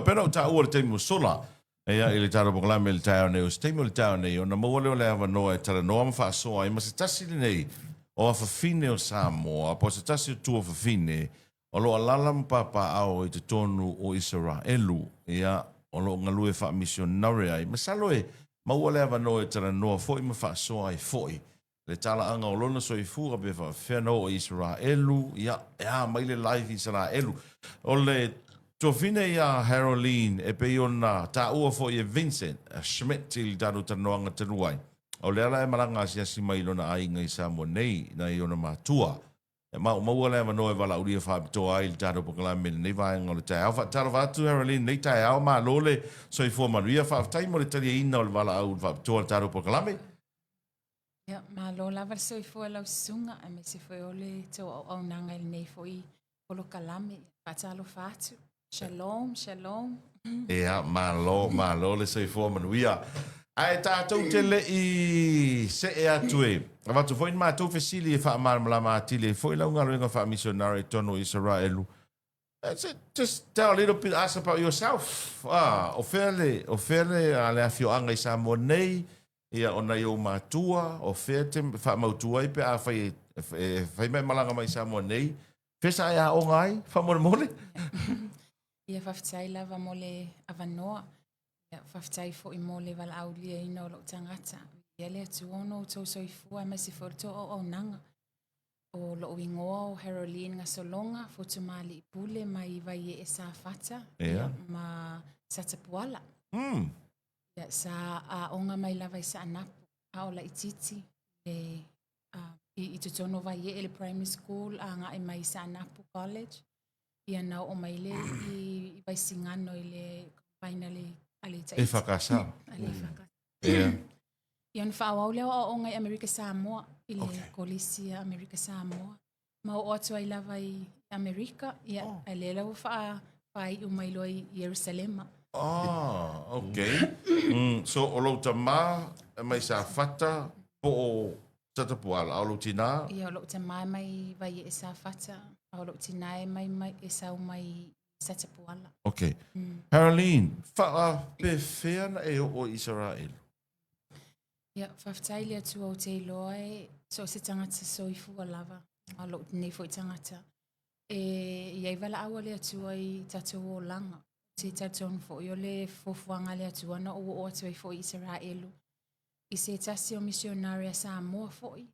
Pero ta ua te mo sola. Ia ile taro po klame le tau nei o te mo le tau nei o na mo le ava no e tara no am fa so ai ma se tasi nei o fa fine o Samoa po se tasi tu fa fine o lo alala papa au i te tonu o Israelu ia o lo ngalu e fa Misionare ai ma salo e ma le ava no e tara no fo i ma fa so ai foi le tala anga o lona so i fu be fa feno o Israelu ia mai le live Israelu o le Tofine ia Harolene e pe ona ta ua fo i Vincent a Schmidt til daru Talanoaga teluai. O le ala e maranga si asi mai lona ainga i Samoa nei na i ona matua. E maua le mano e wala uria whaapitoa ai le daru pokalame nei vaenga o le tai. Au taro vatu Harolene nei tai au ma lole so i fua manuia whaapitai mo le tali ina o le wala au whaapitoa le daru pokalame. Ja, ma lo lava so i fua lau sunga a me se fue ole to au nanga il nei fo i polo kalame patalo fatu. Shalom, shalom. Ea, malo le sei fua manuia. Ai tātou te le i se e atu e. Avatu foi ma tau fesili e wha amara ma atile. Foi lau ngalo inga wha Misionare tono Israelu. Just tell a little bit us about yourself. O fele a le afio anga i Samoa nei. Ia ona i o matua. O fele te wha mautua i pe a whai mai malanga mai Samoa nei. Fesa e a o ngai, wha mole. Ia whaftai lava mole avanoa. Ia whaftai fo i mole wala aulia ina o lo tangata. Ia lea tuono tau soifua ma si forto o nanga. O lo ingoa o Harolene Gasologa, Fotuma'aliipule mai vai e sa fata. Ia ma satapuala. Ia sa a onga mai lava i sa anapu. A o la ititi. I tutono vai e le primary school a nga i mai sa anapu college. Ia na o mai le i vai singano i le kampaina le ale taiti. E whakasa. Ale whakasa. Ia na whaawau leo o ngai Amerika Samoa i le kolisi Amerika Samoa. Ma o atu ai lava i Amerika. Ia ai le lau whai umai loa i Ierusalema. Okay. So o lo tama mai sa fata po o tatapuala o lo tina. Ia o lo tama mai vai e sa fata. O lo tina mai e sa mai satapuala. Okay. Harolene, wha pe whena e o Israel? Ia, whaftai lea tu au te iloa e so se tangata so i fua lava. A lo nei fo i tangata. Iai wala awa lea tu ai tatou o langa. Te tatou fo i o le fofuanga lea tu ana o atu ai fo i Israelu. I se tasi o Misionare a Samoa fo i.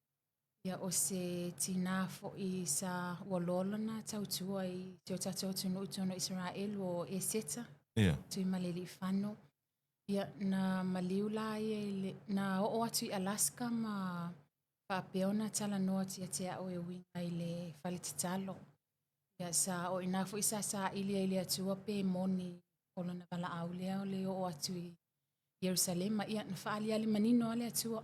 Ia o se tina fo i sa walolona tautua i te o tatou tunu utono Israelu o e seta. Ia. Tui maleli i whano. Ia na maliula i na o atu i Alaska ma papeona Talanoaga tia te au e winga i le whalitatalo. Ia sa o ina fo isa sa ilia ili atua pe moni o lana wala au lea o le o atu i Ierusalema. Ia na whaali ali manino ale atua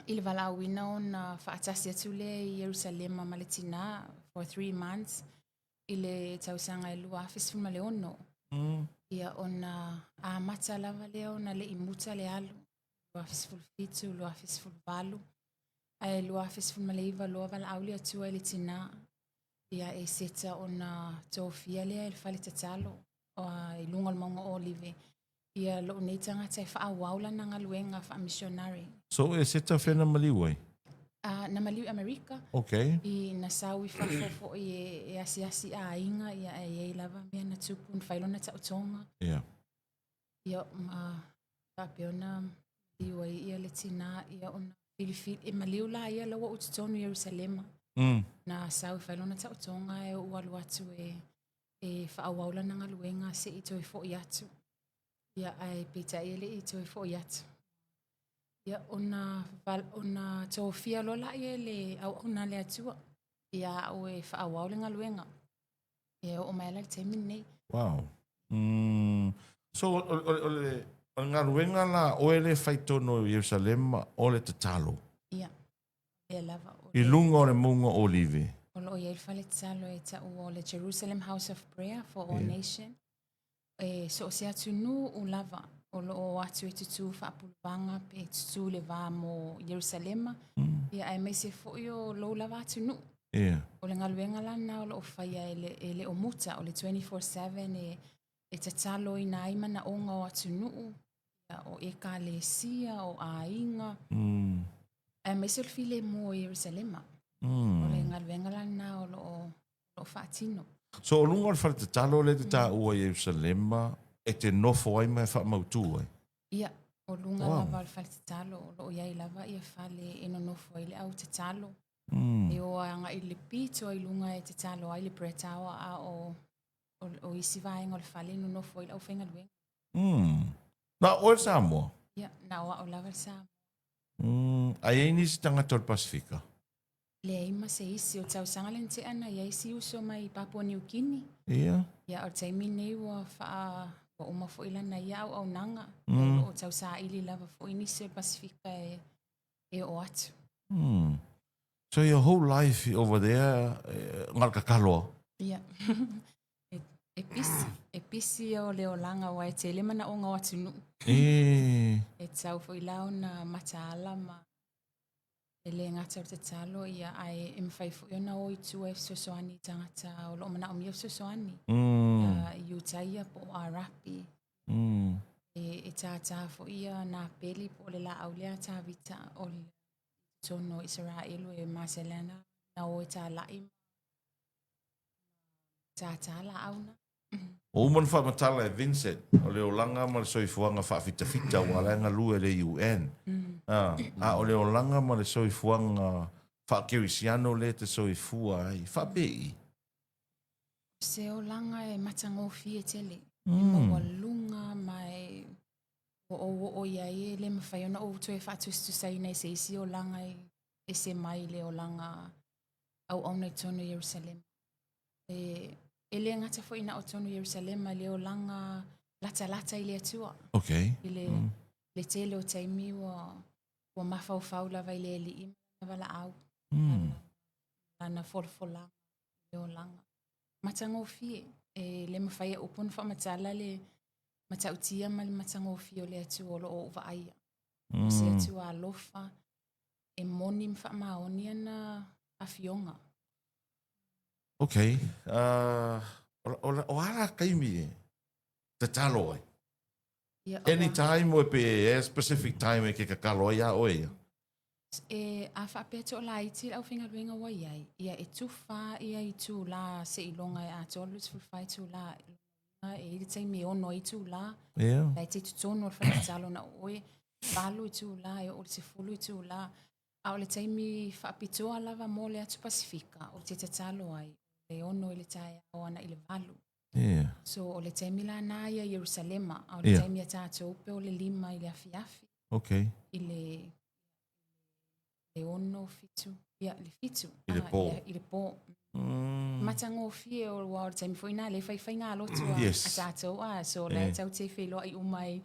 i le wala au ina o na whaatasi atu le i Ierusalema ma le tina for 3 months i le tausanga e lua afis ma le ono. Ia ona a mata lava leo na le imuta le alu. Lua afis fulfitu, lua afis fulvalu. Ai lua afis fulmaleiva lua wala auli atua le tina. Ia e seta ona tofia lea il whalitatalo. O i lunga le maunga olive. Ia lo nei tangata e whaawaula na ngaluenga wha Misionare. So e seta whena maliwai? Na maliu Amerika. Okay. I na sau i whafofo i e asi a inga ia e lava mea na tupun whailona tautonga. Ia. Ia ma papeona iwa ia le tina ia ona filifili e maliu la ia lawa ututonu Ierusalema. Na sau whailona tautonga e ualu atu e whaawaula na ngaluenga se i toi fo i atu. Ia ai pita ele i toi fo i atu. Ia ona tofia lola ia le au ona le atua. Ia au e whaawaule ngaluenga. Ia o mai la te minei. Wow. So o ngaluenga la o ele whaitono Ierusalema o le tatalo. Ia. Ia lava. I lunga o le munga olive. O ia whale tatalo e ta o le Jerusalem House of Prayer for All Nation. So se atu nu u lava. O atu e tutu whaapulvanga pe tutu le vā mo Ierusalema. Ia ai mai se fo i o lo lava atu nu. O le ngaluenga lana o le o whaia e le o muta o le 24/7 e te talo i nā ima na onga o atunuu, o e ka lesia, o a inga. Me se file mo Ierusalema. O le ngalwenga lana o lo whaatino. So o lunga o whare te talo le te tā ua Ierusalema e te nofo ai mai whaamautu ai? Ia, o lunga lava o whare te talo, o iai lava ia whale e no nofo ai le au te talo. E o anga i le pito i lunga e te talo ai le pretawa a o isi vaenga o le whale no nofo ai le au whenga luenga. Na o Samoa? Ia, na o lava le Samoa. Ai ei nisi tangata o le Pasifika? Le ima se isi o tau sanga le nte ana ia isi uso mai Papua New Guinea. Ia? Ia o taimi nei wa wha wa uma fo ilana ia au nanga. O tau sa ili lava fo inisi o Pasifika e o atu. So your whole life over there, ngal kakaloa? Ia. E pisi o leo langa wa e te lema na o ngā atunu. E tau fo ilau na mataala ma e le ngata o te talo ia ai e mwhai fo iona o i tua e sosoani tangata o lo mana o mia sosoani. I utaia po a rapi. E tā fo ia nā peli po le la aulea tā vita o le tono Israelu e Maselena na o e tā lai tā la auna. O man whamatala e Vincent, o leo langa ma le soifuanga whaafita-fita o alenga lue le UN. O leo langa ma le soifuanga whaakirisiano le te soifua ai. Whapei? Se o langa e matangofi e tele. E mawalunga mai o iai le mawhaiona o tu e whaatustusaina nei se isi o langa e se mai le o langa au nei tono Ierusalema. E le ngata fo ina o tono Ierusalema le o langa lata i le atua. Okay. Le tele o taimi wa mawhau lava i le li ima wala au. Lana folfola le o langa. Matangofi e le mawhaia upon whamatala le matautia ma le matangofi o le atua o lo o uwaaia. O se atua alofa e moni mwhaamaonia na awhionga. Okay. O ala kaimi e te talo ai? Any time o pe specific time e ke kakalo ia o ia? E a whapeto o la iti au whinga ruenga wa iai. Ia e tuwha ia i tū la se ilonga e a tolus fulfai tū la e iri tei me ono i tū la. La e te tutono o whanatalo na oe. Balu i tū la e o le se fulu i tū la. A o le tei mi whapitoa lava mo le atu Pasifika o te tatalo ai. Le ono i le tae o ana i le valu. So o le tei mi la na ia Ierusalema. A o le tei mi a tātou pe o le lima i le afi. Okay. I le ono fitu. Ia, le fitu. I le pō. I le pō. Matango fie o wā o le taimi fwina le whai ngā lotu a tātou. So le tau te wheloa i umai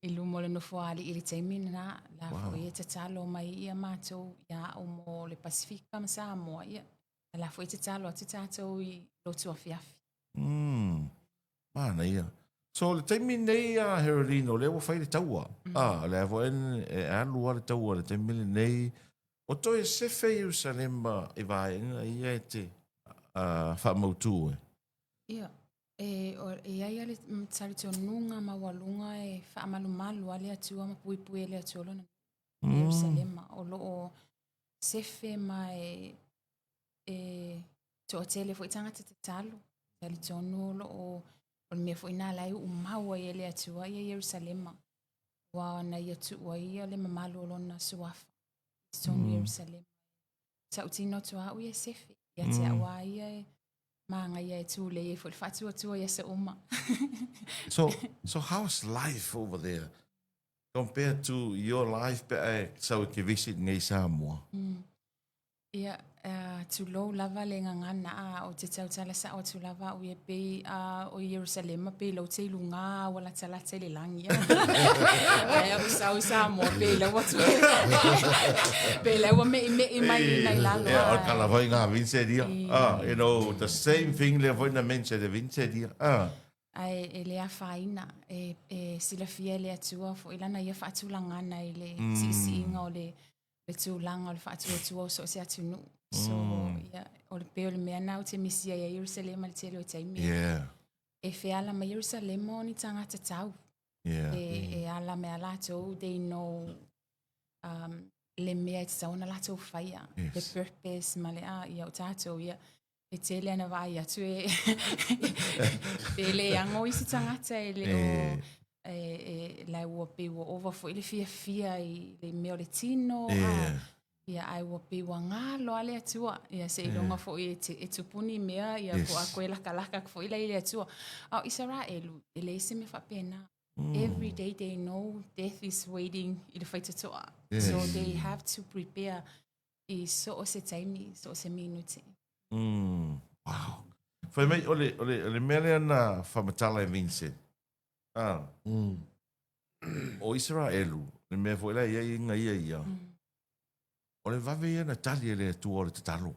i lumo le nofoali i le taimi na la fwoi e te talo mai ia mātou ia o mo le Pasifika ma Samoa ia. La fwoi te talo a te tātou i lotu a fiafi. Mana ia. So le taimi nei a Harolene o le wa whai le taua. Le avo e alua le taua le taimi le nei. O toi se fe Ierusalema e vaenga ia e te whaamautu e? Ia. E ia le tarito nunga ma walunga e whaamalumalu a le atua ma puipui le atuolo na Ierusalema. O loo sefe ma to tele fo itangata te talo. Tarito nu loo o me fo ina lai umaua i le atua i Ierusalema. Wa na ia tua ia le mamalu lona suafa. Tonu Ierusalema. Sa utino tua u ia sefe. Ia te awa ia maanga ia tūle e fo le whatua tua ia sa uma. So how's life over there compared to your life sau ke visit ngai Samoa? Ia tu lo lava le ngangana o te tau tala sa o tu lava o ia pe o Ierusalema pe lo te lunga wala tala te le langi. Ia o sau Samoa pe lo watu. Pe lo me mai nai lalo. Yeah, o kala vai ngā vince dia. You know, the same thing le vai na mense de vince dia. Ai e le afaina e sila fia le atua fo ilana ia faatulangana i le sisinga o le tūlanga o le whaatuatua so se atunu. So, ia, o le peo le mea nau te misia i Ierusalema le tele o taimi. Yeah. e whiala ma Ierusalema o ni tangata tau. Yeah. E ala me a latou, they know le mea te tauna latou whaia. Yes. The purpose ma le a ia o tātou ia. E te le ana vai atu e le ango isi tangata e le o lai ua pe ua ova fo ile fia i le mea o le tino. Ia ai ua pe ua ngalo ale atua. Ia se ilonga fo e tupuni mea ia fo a koe laka fo ile ile atua. Au Israelu, e le isi me whapena. Every day they know death is waiting i le whaitatoa. So they have to prepare i so o se taimi, so o se minute. Wow. Fai mai, ole mele ana whamatala e Vincent. O Israelu, le mea fo ila ia inga ia. Ole vave ia na tali ele tu o le te talo.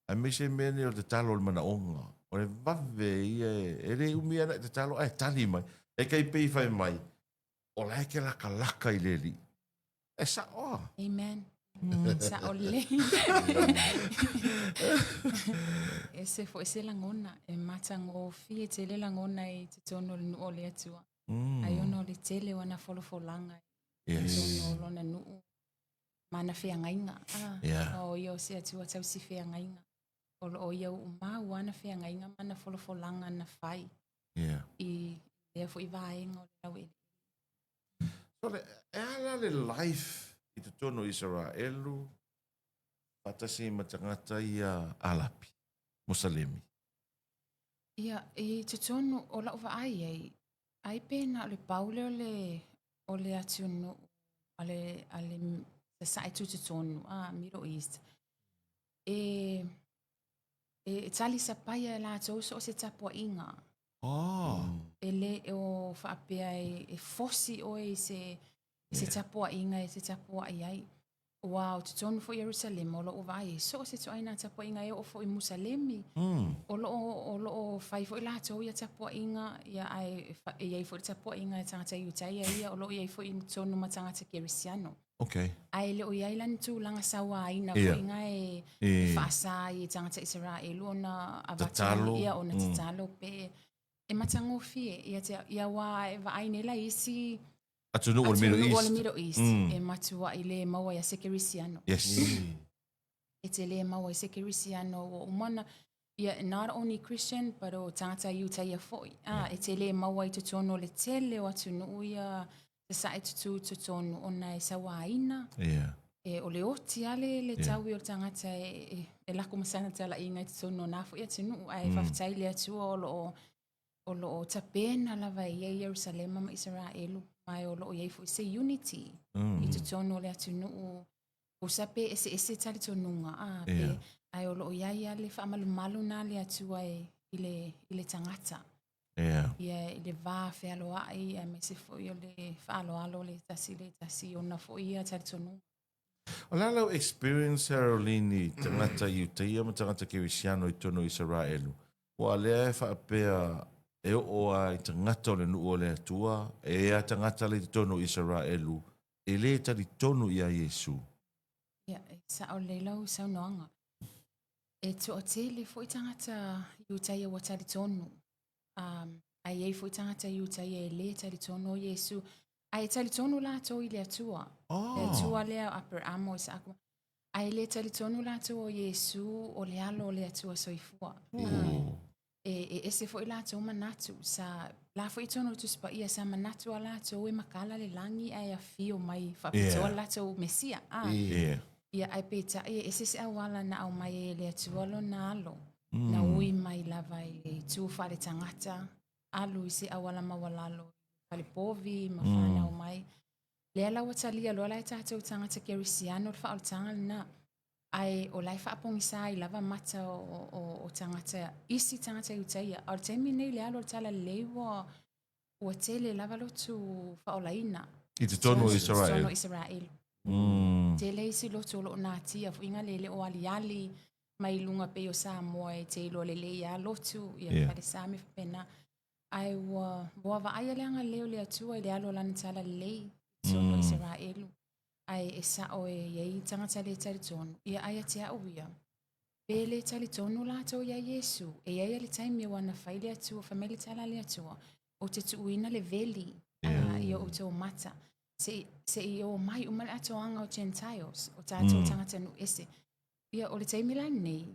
A me se mene o te talo le mana onga. Ole vave ia ele umi ana te talo, tali mai. E kai pei fai mai. O lai ke laka i leli. E sa oa. Amen. Sa ole. E se fo se langona. E matang o fie te le langona i te tono le nuu o le atua. Ai ono le tele wana folofolanga. Yes. Tono lona nuu. Mana fea ngainga. O ia o se atua tau si fea ngainga. O ia uma wana fea ngainga mana folofolanga na fai. I lea fo i vaenga o le lau ele. So e ala le life i te tono Israelu patasi matangata ia alapi, Musalemi. Ia, i te tono o lau va ai pena le paule o le atunu ale sa sai tu te tono, Middle East. E tali sa paia e la tau so se tapua inga. E le o whaapea e fosi o se tapua inga e se tapua ai. Wow, te tonu fo Ierusalema o loo vai. So se to aina tapua inga e o fo i Musalemi. O loo fai fo i lato ia tapua inga ia ai fo i tapua inga e tangata iutai ia o loo ia fo i tonu ma tangata Kerisiano. Okay. Ai le o ia ilan tu langa sawa aina fo inga e whaasa i tangata Israelu ona avatani ia ona tatalo pe e matango fie ia wa e va ainela isi Atunu o le Middle East. E matua i le maua ia se Kerisiano. Yes. E te le maua i se Kerisiano o umana ia not only Christian but o tangata iuta ia foi. E te le maua i tutono le tele o atunu ia te sae tutono ona e sawaina. E o le oti ale le taui o tangata e lako masana tala inga i tutono nafo ia tunu ai whaftai le atua o lo tapena lava ia Ierusalema ma Israelu. Mai o loo iei fo se unity i te tono le atu nuu o sape ese tali tonunga pe ai o loo iei ale whaamalumalu na le atua i le tangata ia i le vā whealoa ai me se fo i o le whaaloalo le tasi o na fo ia tali tonunga. O lalau experience Harolene tangata iutai ma tangata Kerisiano i tono Israelu. Wa lea whaapea e o a i tangata o le nuu o le atua, e a tangata le tono Israelu, e le tali tono ia Yesu. Ia, sa o le lau sau noanga. E to o te le fo i tangata iutai wa tali tono. Ai ei fo i tangata iutai e le tali tono Yesu. Ai tali tono la to i le atua. Le atua lea upper amo isa akuma. Ai le tali tono la to o Yesu o le alo le atua soifua. E se fo i lato manatu sa la fo i tono tu spa ia sa manatu a lato e makala le langi ai a fio mai whapitoa lato mesia. Ia ai peta e se awala na au mai e le atualo na alo. Na ui mai lava e tu whare tangata. Alu i se awala mawalalo. Whale povi, mawhana au mai. Le ala watalia lo ala e tātou tangata Kerisiano wha o tanga na. Ai o lai whaapong isa i lava mata o tangata, isi tangata iutaia. Au te mi le alo tala lewa ua tele lava lotu whaolaina. I te tono Israel. Tono Israel. Te le isi lotu o lo nātia, fu inga lele o ali mai lunga pe o Samoa e te ilo lele ia lotu, ia whare Sami whapena. Ai wa wa aia leanga leo le atua i le alo lana tala lei, tono Israelu. Ai e sa o e iei tangata le tari tono. Ia aia te au ia. Pele tali tonu lato ya Yesu. E ia le taimi wana faile atua, famili tala le atua. O te tuuina le veli. Ia o te o mata. Se i o mai umale atoanga o Gentiles. O tātou tangata nu ese. Ia o le taimi la nei.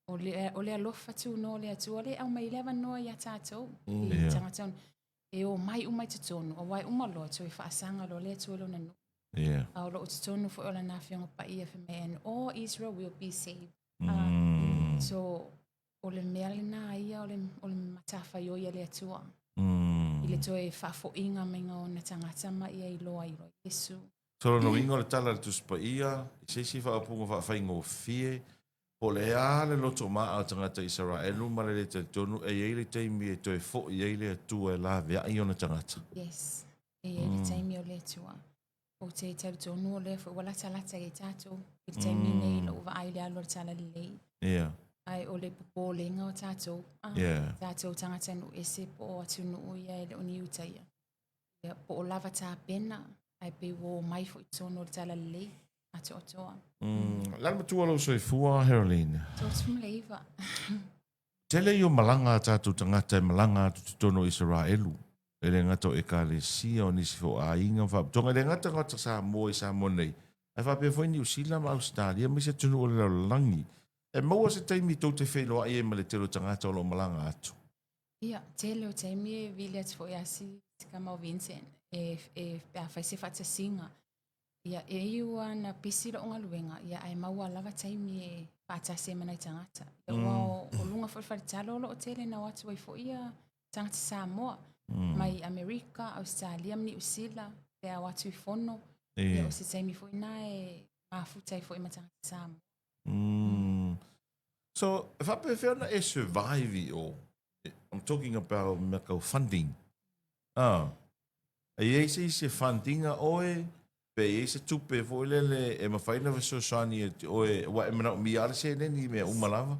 O le alofa tu no le atua le au mai lewa noa ia tātou. I tangata nu. E o mai umai te tonu. O wai umalo to i whaasanga lo le atua lo nanu. A o lo o te tonu fo o la nafionga pa ia me and all Israel will be saved. So o le mea le nā ia o le matafa i o ia le atua. I le toe whaafoinga menga o na tangata ma ia i loa Yesu. So no ingo le tala le tuspa ia, i seisi whaapunga whaafai fie, po le ale loto maa o tangata Israelu, ma le te tonu, e eile teimi e toe fo i eile atua e la vea i o na tangata. Yes, e eile teimi o le atua. O te tau tonu o le wala talata e tātou, i le teimi nei lo uwa aile alo le tala le lei. Ai o le popo lenga o tātou. Tātou tangata nu ese po atu nu ia e le oni utaia. Po o lava tā pena, ai pe wo mai fo i tono le tala le lei. Ato atoa. Lana matua lo soi fua, Harolene. Tōtum leiva. Tele i o malanga tātou tangata e malanga tu tono Israelu. E le ngata o e ka le sia o nisi fo a inga wha. Tonga le ngata ngata sa mo e sa mo nei. Ai wha pe fo New Zealand ma Australia, mi se tunu o le langi. E maua se taimi tau te whenua ai e ma le telo tangata o lo malanga atu. Ia, telo taimi e vile atu fo iasi, tika mau Vincent, e a whaise whata singa. Ia, e iua na pisi lo onga luenga, ia ai maua lava taimi e whata se manai tangata. Ia wao o lunga fo whare talo lo o tele na watu wai fo ia tangata Samoa. Mai Amerika, Australia, New Zealand, te a watu i fono. Ia o se taimi fo ina e mafutai fo ima tangata Samoa. So, if I prefer na e survive o, I'm talking about mekau funding. E se funding a oe, pe e se tupe fo lele e mawhaina wa sosani oe, wa e mana o miare se neni me umalava?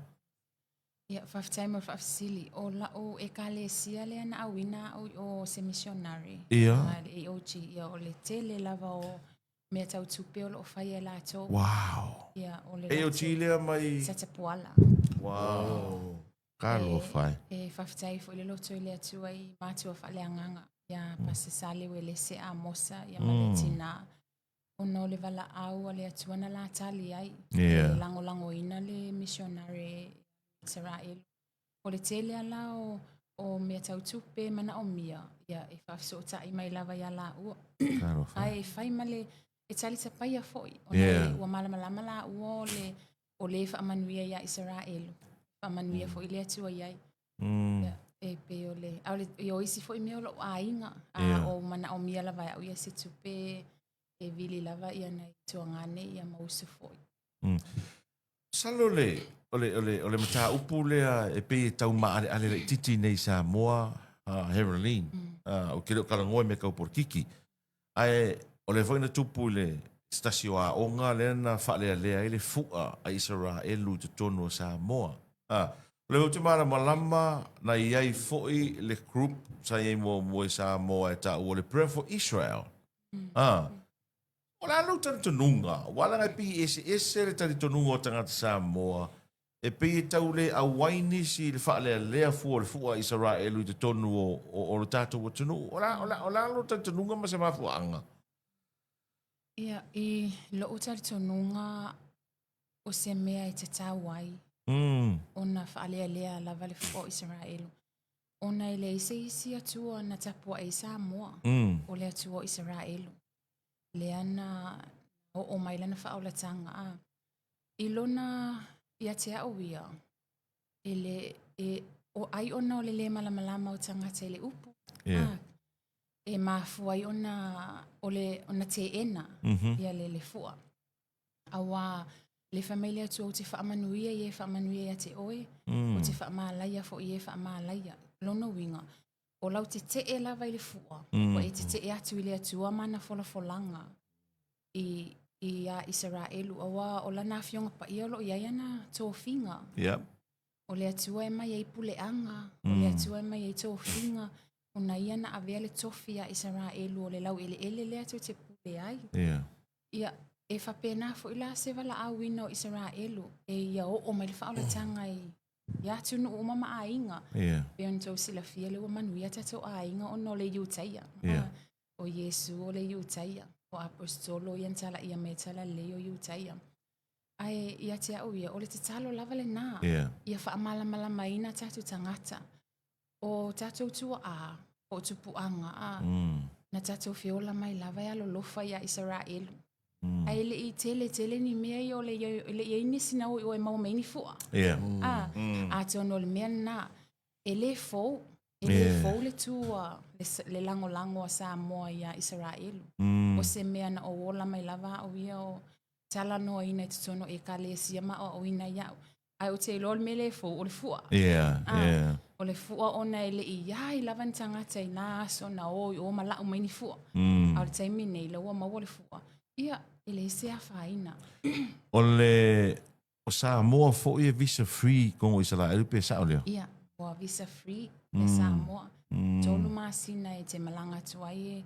Ia, whaftaima o whafsili. O la o e ka le sia le ana awina o se Misionare. Ia. Le EOG, ia o le tele lava o mea tau tupe o lo whai e lato. Wow. Ia, o le E o chilea mai... Satapuala. Wow. Ka lo whai. E whaftai fo le loto i le atua i mātua whale anganga. Ia, pasa sale we le se a mosa, ia maletina. Ono le wala au a le atua na la tali ai. Yeah. E lango ina le Misionare Israel. O le tele ala o mea tau tupe mana o mia. Ia, e whafso ta i mai lava ia la ua. Ka lo whai. Ai, e whai male... E tali sa paia foi. Ona ua malama la ua o le whaamanuia ia Israel. Whaamanuia foi le atua iai. E pe o le... I o isi foi mea o lo ainga. O mana o mia lava au ia se tupe e vili lava ia nei tuangane ia mausu foi. Salo o le mata upu lea e pe tau maare ale le titi nei Samoa, Harolene. O kilo kalangoe me kau porkiki. Ai... O le whaina tupu le stasio a o ngā lena whalea lea ele fua a Israelu te tono Samoa. O le hauti mara malama na iai foi le group sa iai mo Samoa e ta o le Prayer for Israel. O le anu tani tonunga, wala ngai pi ese le tani tonunga o tangata Samoa, e pi tau le awaini si le whalea lea fua le fua Israelu te tono o le tātou o tonu. O la anu tani tonunga ma se mafua anga. Ia, i lo utari tonunga o se mea i te tāwai. Ona whaalea lea lava le fo Israelu. Ona i le isi atua na tapua e Samoa. O le atua Israelu. Le ana o mai lana whaaolatanga. I lona ia te au ia. O ai ona o le malamalama o tangata i le upu. E mafuai ona te ena ia le fua. Awa le familia tu o te whaamanuia i e whaamanuia ia te oe. O te whaamalaia fo i e whaamalaia. Lono winga. O lau te e lava i le fua. O e te e atu i le atua mana folanga. I a Israelu. Awa o lana fionga pa ia lo ia iana tō finga. O le atua e mai e puleanga. O le atua e mai e tō finga. Ona ia na avea le tofi a Israelu o le lau ele le atu te pule ai. Ia, e whapena fo ila se wala awina o Israelu. E ia o mai le whaolatanga ia tunu o mama a inga. Pe on tau sila fia le wa manuia tato a inga o no le iutaia. O Yesu o le iutaia. O apostolo ian tala ia me tala le o iutaia. Ai ia te au ia o le te talo lava le nā. Ia whaamala malamaina tatu tangata. O tatou tua a, o tupuanga a. Na tatou fiola mai lava ia lo lofa ia Israelu. Ai le i tele ni mea i o le i nisi na o e mau meini fua. A te ono le mea na. E le fou le tua le lango a Samoa ia Israelu. O se mea na o ola mai lava o ia o Talanoaga ina te tono e kalesia ma o ina iau. Ai o te lol me le fou o le fua. O le fua ona ele i ai lava ni tangata i nā aso na o mala o maini fua. A le taimi nei la ua maua le fua. Ia, ele se a whaina. O Samoa fo i visa free kongo Israel pe sa oleo. Ia, o visa free e Samoa. Tolu masina e te malanga tuai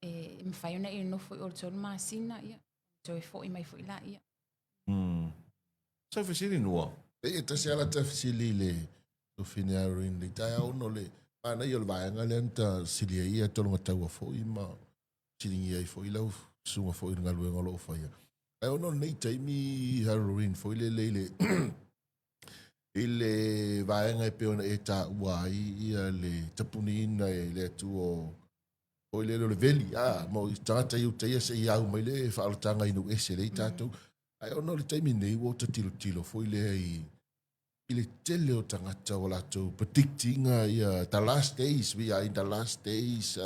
e mwhaiona i nofo i o tolu masina ia. Toi fo i mai fo i la ia. Sa fasili noa. E tasi ala ta fasili le o fine Harolene le tai au no le ana i o le vaenga le anta silia ia tolonga taua fo i ma silingi ai fo i lau sunga fo i ngaluenga lo faya. Ai ono nei taimi Harolene fo i le ile vaenga e peona e ta uai ia le tapunina e le atu o ile le veli mo tata i utea se i au mai le whaalatanga inu ese le tatou. Ai ono le taimi nei wo ta tilo fo i le tele o tangata o lato predictinga ia the last days, we are in the last days,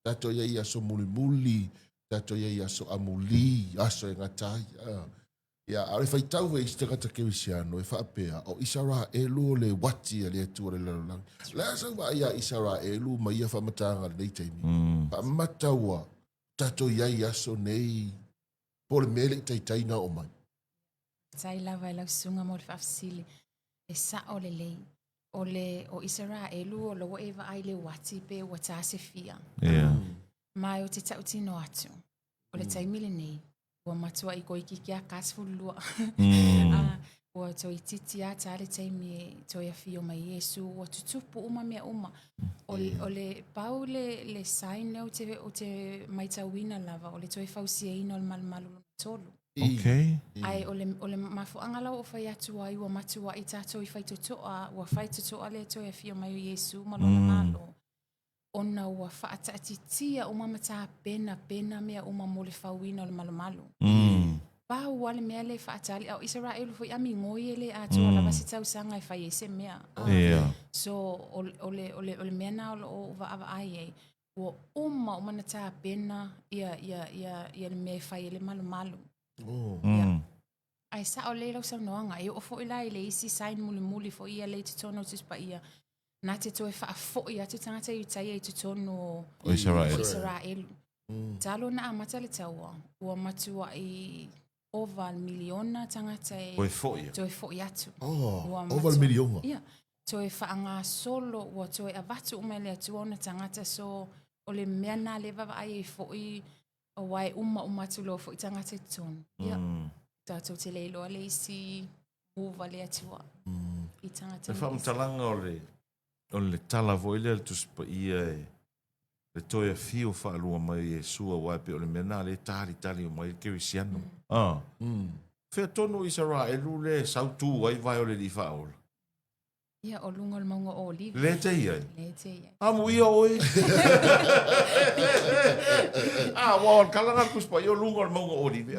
tato ia so muli tato ia so amuli aso e ngatai ia ale fai tau e tangata kewisiano e whaapea o Israelu le wati le atua le lalang la sa wa ia Israelu ma ia whamatanga nei taimi whamataua tato ia so nei por mele taitaina o mai tai lava e lau sunga mo le whafsili e sa o le lei o Israelu o lo eva ai le wati pe o tase fia mai o te tautino atu o le taimile nei o matua i ko iki kia kasfulua o to i titi a tale taimi to ia fio mai Yesu o tutupu uma mea uma o le pau le sign o te maitawina lava o le toi fausia ino le malu tolu. Ai o le mafuanga lau o fai atu ai ua matua i tato i fai tutoa ua fai tutoa le toi fio mai Yesu malona malo. Ona ua whaatatitia o mamata pena mea uma mo le fauina o le malu. Pau wale mea le whaatali au Israelu fo i ami ngoi ele atua lava si tau sanga i fai ese mea. So o le mea na o vaava ai e ua uma o manata pena ia le mea fai ele malu. Ai sa o le lau saunoanga e o fo i la i le isi sain muli fo ia le te tono tispa ia. Na te toi whaafo i atu tangata i taia i te tono o Israelu. Talo na amata le taua ua matua i oval miliona tangata e toi fo i atu. Oval miliona? Ia. Toi whaanga solo ua toi avatu umai le atu ona tangata so o le mea na le vava ai e fo i o wai umatu lo fo i tangata i tono. Ia. Tato te leilo le isi uva le atua. I tangata. E whamtalanga o le tala voile le tuspa ia le toia fio whaalua mai e sua waipe o le mena le tali o mai kerisiano. Whea tono Israelu le sautu wai vai o le li whaola. Ia o lunga le maunga o olive. Le te iai? Le te iai. Amu ia oi. Wawal kalanga kuspa i o lunga le maunga o olive.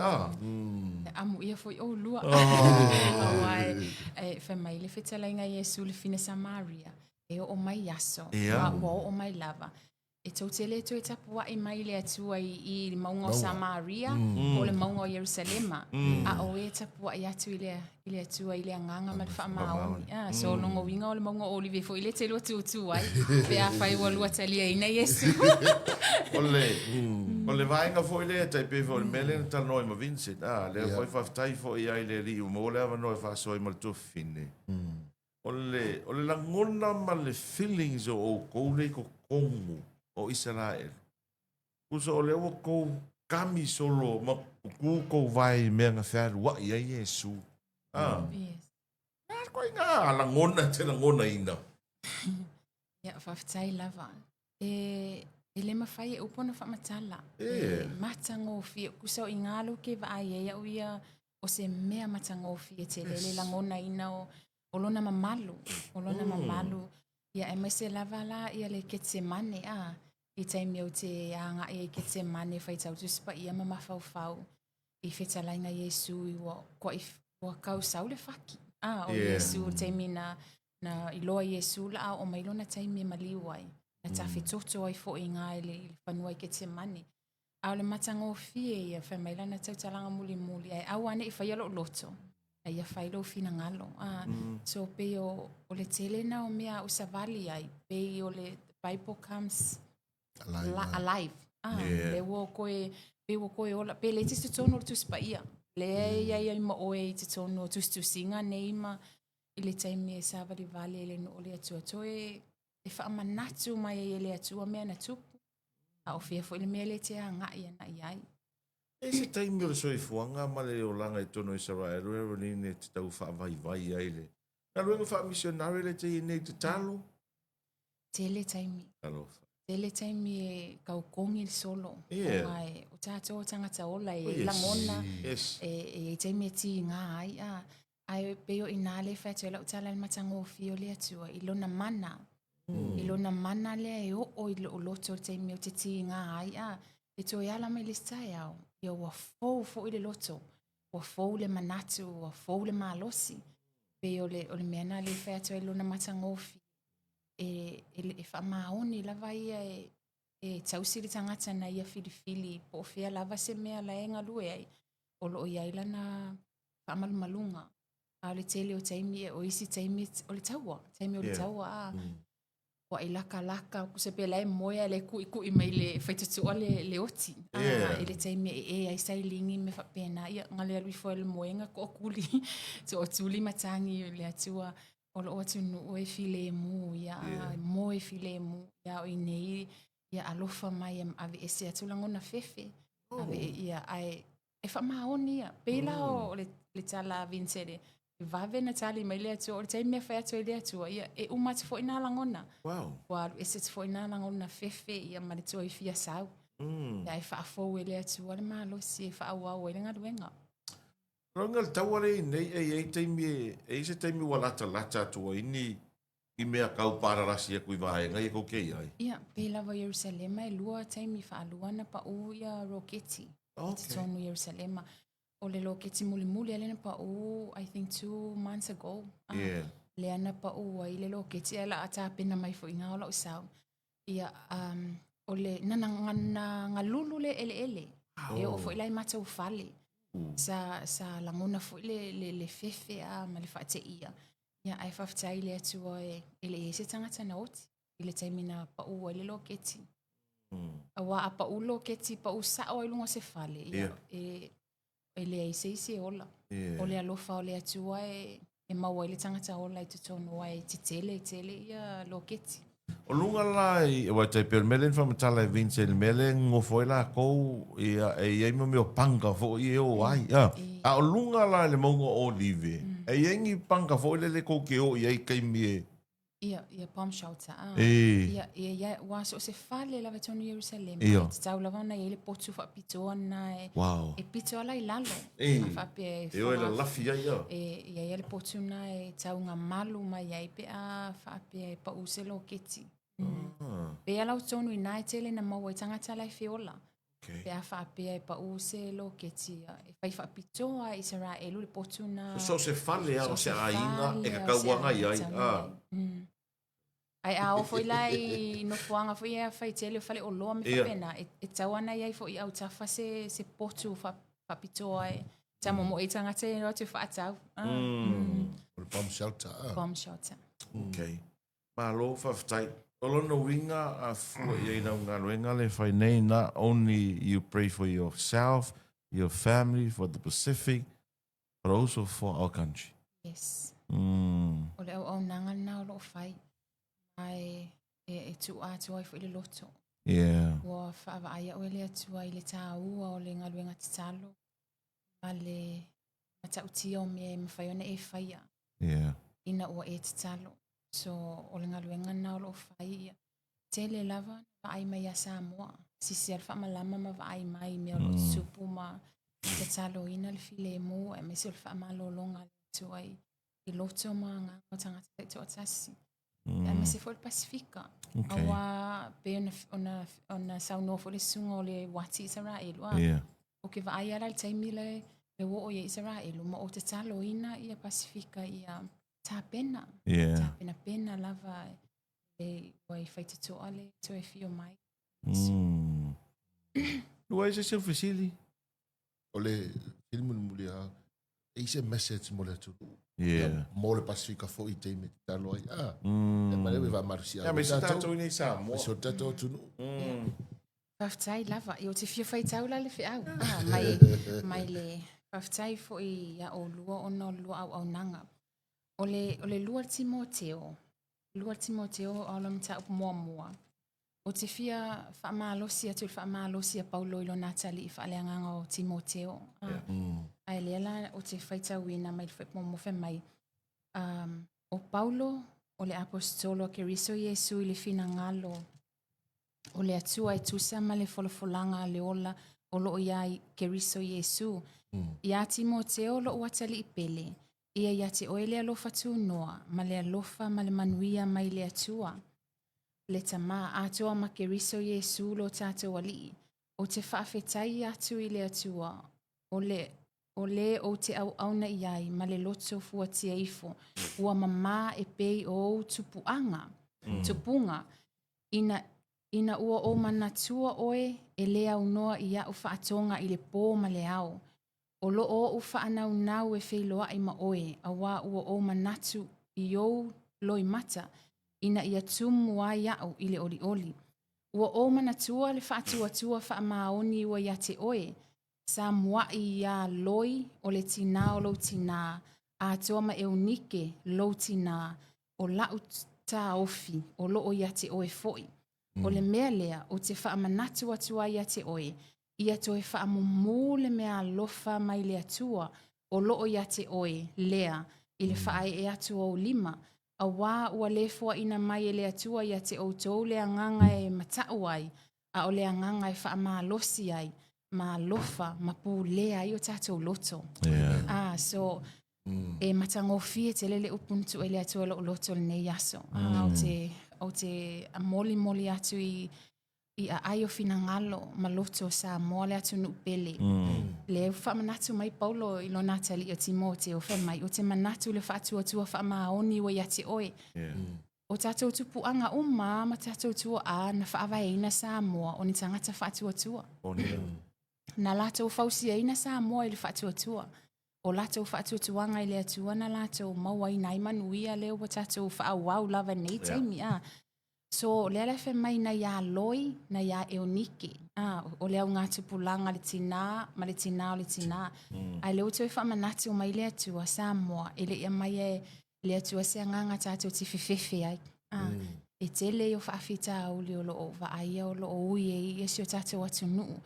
Amu ia foi o lua. Awai, whai mai le whetalainga Yesu le fine Samaria. E o mai yaso. Wa o mai lava. E tau tele to e tapua i mai le atua i maunga o Samaria o le maunga o Ierusalema. A o e tapua i atu i le atua i le anganga ma le whaamaoni. So longo winga o le maunga o olive fo i le te lua tu ai. Pe a whai wa lua talia ina Yesu. O le vainga fo i le tai pe fo i mele na tala noi ma Vincent. Le fo i whaftai fo i ai le ri o mo le ava noi whaasoi ma le tofine. O le langona ma le feelings o koule ko kongu o Israel. Kuso o le o kou kami solo ma kuko vai mea ngā whēru wa ia Yesu. Yes. Nā koe ngā alangona te langona ina. Ia, whawhitai lava. E le mawhai e upona whamatala. Matangofi, kusau i ngālo ke wa ai au ia o se mea matangofi e te lele langona ina o lona mamalu. O lona mamalu. Ia, e mai se lava la ia le ketse mane I taimi au te anga e ketse mane whai tau tuspa ia mama whau. I whetalaina Yesu I wa kau sau le whaki. O Yesu taimi na i loa Yesu la o mai lona taimi e maliwai. Na tawhi toto ai fo I ngā le whanua I ketse mane. Au le matango fie ia whai mai lana tau talanga muli. Ai au ane I whai alo loto. Ai ia whai lo fina ngalo. So pe o le tele na o mea usavali ai. Pe o le Bible comes alive. Le wo koe ola. Pe le tisi tono le tuspa ia. Le ia ma oe te tono tusinga neima. I le taimi e savali vale ele no ole atua toe. E wha manatu mai ele atua mea na tupu. A o fia fo ile mea le te anga ia na iai. E se taimi o le soifuanga ma le o langa I tono Israel. Harolene te tau wha vai ai le. Nā luenga wha misionare le te nei te talo? Tele taimi. Tele taimi e kaukongi solo. O tātou tangata ola e langona. E taimi e ti ngā ai. Ai peo I nāle whātua lau tala le matango fio le atua. I lona mana. I lona mana le e o I lo loto taimi o te ti ngā ai. E to e ala mai le stai au. Ia wa fo I le loto. Wa fo le manatu. Wa fo le malosi. Peo le meana le whātua I lona matango fio. E whamaoni lava ia e tausiri tangata na ia filifili po fia lava se mea la e ngalue ai o loo ia ilana whamalumalunga a le tele o taimi o isi taimi o le taua taimi o le taua o i laka kuse pe lai moia le kui mai le whaitutua le oti e le taimi e ai sailingi me whapena ia ngale alui fo le moenga ko kuli so o tuli matangi le atua o lo atu nu e file mu ia mo e file mu ia o nei ia alofa mai ave ese atu langona fefe ave ia ai e fa maoni ia pela o le tala vincere vave na tali mai le atu o le taimi fa atu le atu ia e umat fo ina langona wa ese fo ina langona fefe ia ma le toi fia sau ia e fa fo le atu o le malo si fa wa o le ngaduenga Rongal tawale nei e taimi e se taimi wala lata tua ini I mea kau pararasi kui vai ngai ko kei ai. Ia, pela va Ierusalema e lua taimi fa alua na pa u ia roketi. Te tonu Ierusalema. O le roketi muli ele pa u I think 2 months ago. Le ana pa u ai le roketi ala ata pena mai fo inga ola usau. Ia o le nana ngalulu le ele. E o fo ilai mata u fale. Sa langona fo le fefe a ma le fate ia. Ia ai whawhitai le atua ele se tangata na oti. I le taimina pa ua le loketi. Awa a pa u loketi pa u sao ai lunga se fale. Ia e le ise ola. O le alofa o le atua e maua i le tangata ola I te tono ai te tele ia loketi. O lunga lai, e wai tai pēr mele whamatala e Vincent mele ngofoi la kou e iei me o panga fo I o ai. A o lunga lai le maunga o live. E iengi panga fo le kou ke o iei kaimi e. Ia palm shelter. Ia waso se fale la vetonu Ierusalema. Te tau lavana i le potu wha pitoa na e pitoa la I lalo. E o e la lafi ai ia. Ia le potu na e tau ngā malu mai ai pe a whape e pa uselo keti. Pe ala utonu I nai tele na maua I tangata lai feola. Pe a whape e pa uselo keti. E whai whapitoa I Israelu le potu na. So se fale a o se ainga e ka kauanga ai. Ai a ofo ilai no fuanga fo ia fai tele fale o loa me fapena e tawana ia fo ia utafa se potu fa pitoa e tamo mo e tanga te no te fa tau bomb shelter okay malo fa tai olono winga a fu ia na ngaluenga le fai nei not only you pray for yourself your family for the Pacific but also for our country yes ole o nanga na lo fai ai e tu ai fo ile loto Yeah. Ua whaavaia o le atua i le tāua o le ngaluenga te talo. Ma le matautia o mea mawhai ona e whaia. Yeah. Ina ua e te talo. So o le ngaluenga na o lo whai ia. Tele lava ai mai a Samoa. Sisi al whaamalama ma ai mai mea o lo tupu ma te talo ina le file mo e mesi o le whaamalolonga le tuai. I loto ma ngā o tangata te to atasi. E mesi fo le Pasifika. Okay. Awa pe ona saunoa fo le sunga o le wati Israelu. Yeah. O ke vaai ala le taimi le wo o ia Israelu. Ma o te talo ina ia Pasifika ia tāpena. Yeah. Tāpena pena lava e wai whaite toa le toe fio mai. Lua isa se fasili. O le filmu muli a e se message mo le tu. Yeah. Mo le Pasifika fo i teime talo ai. E mare va marsia. Ya me sta to ni sa mo. So tato tu. Whaftai lava. I o te fio whaitau la le whiau. Mai le whaftai fo i a o lua ona o lua au nanga. O le lua Timoteo. Lua Timoteo o lam ta upu mua. O te fia whaamalosia tu whaamalosia Paulo ilo natali i whaaleanganga o Timoteo. Ai lela o te whaitau ina mai le mofe mai. O Paulo o le apostolo ke riso Yesu i le fina ngalo. O le atua e tusa ma le folofolanga le ola o loo iai ke riso Yesu. Ia Timoteo lo watali i pele. Ia ia te oele alofa tu noa, ma le alofa ma le manuia mai le atua. Le tama atoa ma ke riso Yesu lo tātou ali. O te whaafetai atu i le atua. O le o te auna iai ma le loto fuatia ifo. Ua mama e pei o tupuanga. Tupunga. Ina ua o manatua oe e lea unoa ia u whaatonga i le pō ma le au. O lo o u whaanau e whailoa i ma oe, a wā ua o manatu i ou loi mata, ina ia tumu a iau i le oli. Ua o manatua le whaatuatua whaamaoni ua ia te oe, sa mua i ia loi o le tina o lo tina, a toa ma eunike lo tina, o lau ta ofi, o lo o ia te oe foi. O le mea lea, o te whaamanatu atua ia te oe, ia toe whaamumu le mea lofa mai le atua, o loo ia te oe, lea, i le whaai e atua o 5, a wā ua lefoa ina mai e le atua ia te outou le anganga e matau ai, a o le anganga e whaamalosi ai, ma lofa, ma pū lea i o tātou loto. Yeah. So, e matangofi e te lele upuntu e le atua lo loto le nei aso. O te moli atu i a aio fina ngalo ma loto sa moa le atu nupele. Le wha manatu mai Paulo i lo natali o Timoteo wha mai. O te manatu le wha atua wha maoni wa iati oe. O tātou tupuanga ma tātou tua na wha awaeina sa moa o ni tangata wha atua. Na latou whausia ina sa moa i le wha atua. O latou wha atuanga i le atua na latou maua i nai manuia leo wa tātou wha awau lava nei taimi So, lea le mai na ia loi, na ia eonike. O lea ngā tupulanga le tina, ma le tina o le tina. Ai leo tue whamanatu mai le atua Samoa, e le ia mai le atua se anganga tātou ti whiwhiwhi ai. E tele o whaafita au le o loo vaaia o loo ui e si o tātou atu nuu.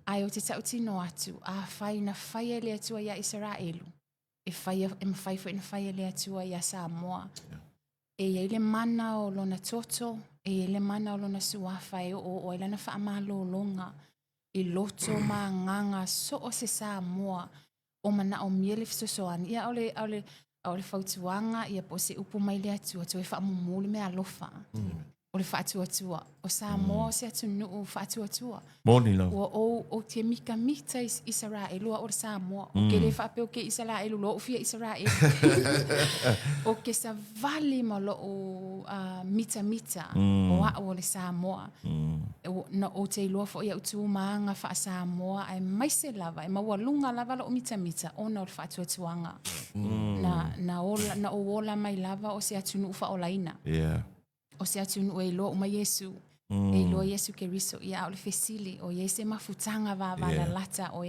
Ai o te tautino atu, a whai na whai le atua ia Israelu. E mawhai fo e na whai le atua ia Samoa. E ele mana o lona toto, e ele mana o lona suafa e o elana whaamalo longa, i loto ma nganga so o se Samoa, o mana o miele fisosoani. Ia au le whautuanga, ia po se upu mai le atua, to e whaamumule me alofa. O le whaatuatua. O Samoa se atu nuu whaatuatua. Moni lau. O te mika mita Israelu o le Samoa. O ke le whaapeo ke Israelu lo ufia Israelu. O ke sa vali ma lo o mita. O o le Samoa. O te iloa fo ia utu maanga wha Samoa. Ai maise lava. E maua lunga lava lo o mita. Ona o le whaatuatuanga. Na o wola mai lava o se atu nuu wha o laina. Yeah. O se atu nuu e ilo o ma Yesu. E ilo Yesu ke riso ia o le fesili. O Yesu mafutanga la lata o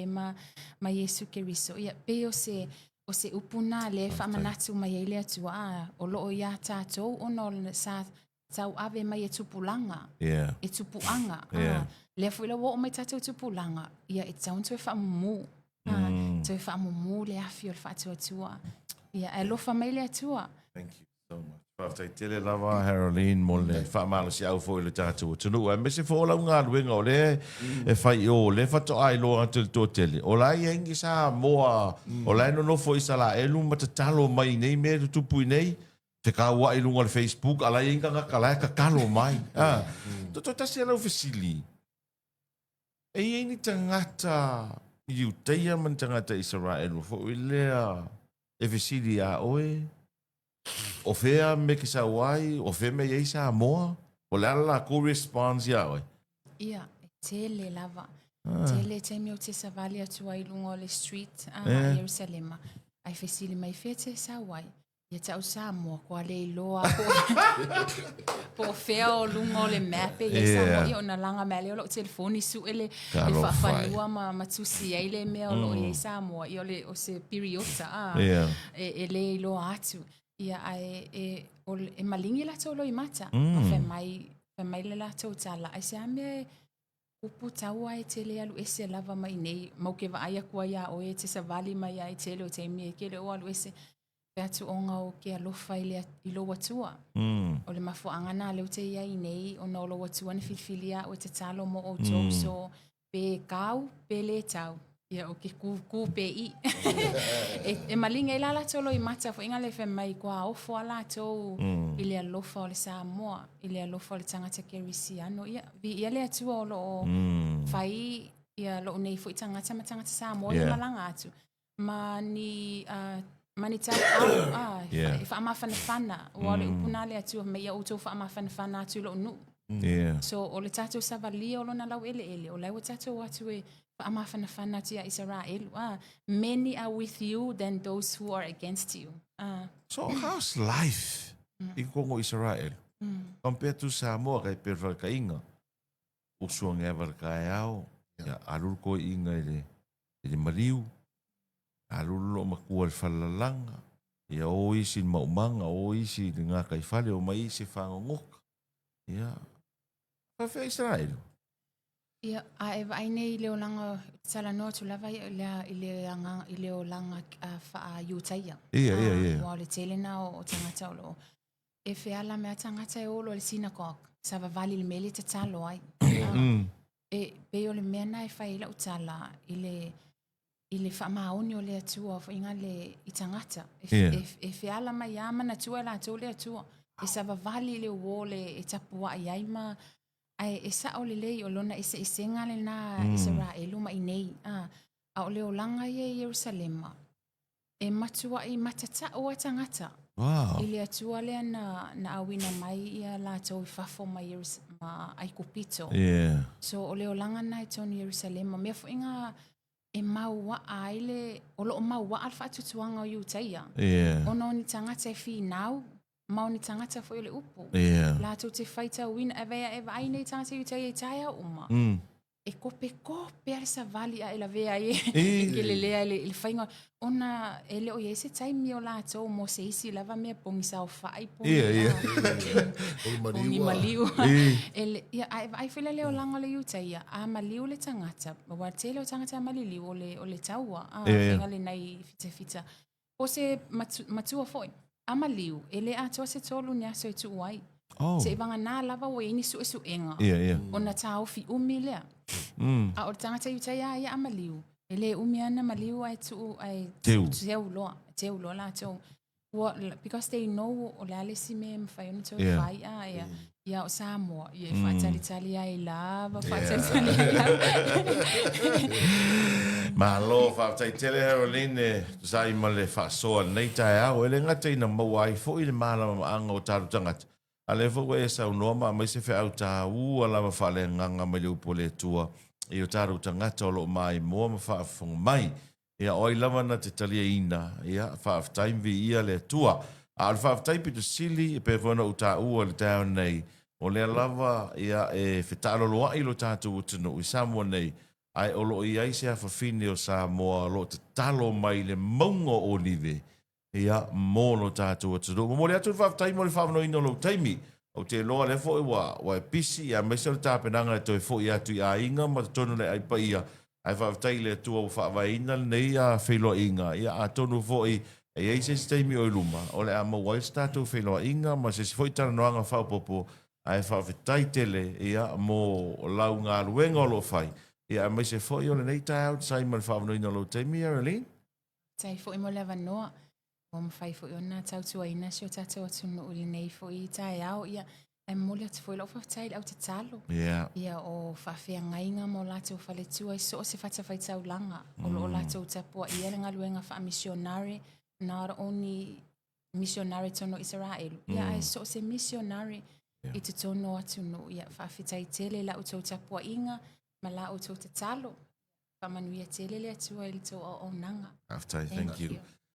ma Yesu ke riso. Ia pe o se upuna le whamanatu mai ele atua. O loo ia tātou ono le sa tau ave mai e tupulanga. Yeah. E tupuanga. Yeah. Le fo ila wo o mai tatou tupulanga. Ia e tau nto e whaamumu. To e whaamumu le afi o le whaatuatua. Ia e lofa mai le atua. Thank you so much. Whaftai tele lava Harolene mo le whaamalo si au fo i le tātua tunu. E mese fo lau ngā ruenga o le e whai o le whato ai loa atu le tō tele. O lai engi sa moa, o lai no nofo i sa la elu matatalo mai nei me tu tupu i nei. Te kaua i lunga le Facebook, ala i inga ngaka lai ka kalo mai. Toto tasi alau fesili. E ieni tangata i uteia man tangata Israel. Fo i lea e fesili a oe. O fea me ki sa wai, o fea me ei sa moa. O le ala ko response ya oe. Ia, e tele lava. Tele te meo te savali atua i lunga o le street a Ierusalema. Ai fesili mai fea te sa wai. Ia tau sa moa kua le iloa po fea o lunga o le mape. Ia sa moa i o na langa mele o lo telefoni su ele whawhanua ma tusi ai le mea o lo ia sa moa i o le o se periota e le iloa atu. Ia e malingi la tau lo i mata. Fe mai le la tau tala. Ai se ame upu tau ai tele alu ese lava mai nei. Mau ke wa aia kua ia o e te savali mai ai tele o te imi e kele o alu ese. Atu onga o ke alofa i lo watua. O le mafo angana leo te ia i nei o na o lo watua ni filfilia o te talo mo o tau so pe kau, pe le tau. Ia o ke ku pe i. E malinga i lala tolo i mata fo inga le fe mai kua ofo ala tau i le alofa o le Samoa, i le alofa o le tangata kerisiano. Ia le atua o lo o fai ia lo nei fo i tangata ma tangata Samoa i malanga atu. Ma ni tau au, fa amawhanawhana. Wa le upuna le atua me ia utou fa amawhanawhana atu lo nu. So o le tatou savalia o lona lau ele. O lai o tatou atu e fa amawhanawhana atu ia Israel. Many are with you than those who are against you. So how's life in Kongo Israel? Compared to Samoa kai perwaka inga. Usua ngevar kai au. Alur ko inga ele mariu. Alulu makua falalanga. Ia o isi maumanga, o isi ngā kaifale, o mai isi whangongoka. Ia. Whawhia Israel. Ia, a ewa aine i leo langa Talanoaga tu lava i leo langa wha iutaia. Ia. Wa le telena o tangata o lo. E whiala mea tangata e olo le sinagog. Sa wawali le mele te talo ai. E peo le mea na e whaila utala i le whamaoni o le atua o inga le i tangata. E whiala mai ama na tua la tau le atua. E sa wawali le uole e tapua i aima. Ai e sa o le lei o lona e senga le na Israelu ma i nei. A o le o langa i Ierusalema. E matua i matata o a tangata. Wow. I le atua lea na awina mai ia la tau i fafo ma ai kupito. So o le o langa na i tonu Ierusalema. Mea fo inga e maua aile, o lo maua alfa tutuanga o iutaia. Ono ni tangata e fi nau, mau ni tangata fo le upu. La tau te whaita wina e vea eva aine i tangata iutaia i taia uma. E kope ale sa vali a ela vea e ke le lea le whainga. Ona ele o iese taimi o la tau mo se isi lava mea pongi sa o whai pongi. Pongi maliu. Ai whila leo langa le iutaia. A maliu le tangata. Wa te leo tangata maliliu o le taua. Whainga le nai fita. O se matua foi. A maliu. Ele a toa se tolu ni aso e tu uai. Se ibanga nā lava o ini su enga. O na tau fi umi lea. A o tangata iutaia ia a maliu. Ele umi ana maliu ai tu ai teu loa la tau. Because they know o le alesi me mwhai ona tau whai ia o Samoa. Ia whaatalitali ai lava, whaatalitali ai lava. Malo whaatai tele Harolene, sai ma le whaasoa nei tae au, ele ngatai na mawai fo i le mālama maanga o tāru tangata. Ale fo e sa unoma mai se fe au ta ala ma fale nganga mai le pole tua e o taru tangata o lo mai mo ma fa fong mai ia oi lava na te talia ina ia fa time vi ia le tua al fa time pitu sili e pe fona uta u le town nei o le lava ia e fetalo lo ai lo tatu tunu i Samoa nei ai o lo ia se fa fini o Samoa lo te talo mai le mongo o nive ia mo lo tatu tunu mo le atu fa time mo le fa no ino lo taimi O te loa le fo i wa pisi a me se o tāpenanga e toi fo i atu i a inga ma tonu le ai pa ia. Ai whaatai le tua o whaavaina nei a wheloa inga. Ia a tonu fo i e eise se teimi o iluma. O le a mawai statu wheloa inga ma se foi Talanoaga whaupopo ai whaafetai tele ia mo lau ngā ruenga o lo whai. Ia me se foi o le nei tai au sai ma le whaavanoina lo teimi, Harolene? Tai fo i mo le wanoa. O mwhai fo i ona tautua ina si o tatou atunu uli nei fo i tai au. Ia e mole atu fo i lau whaftai au te talo. Ia o whawhia ngainga mo latou whaletua i so o se whatawhai taulanga. O lo latou tapua ia le ngaluenga wha Misionare. Not only Misionare tono Israel. Ia ai so o se Misionare i te tono atunu. Ia whawhitai tele la utou tapua inga ma la utou te talo. Whamanuia tele le atua i le tau o nanga. After, thank you.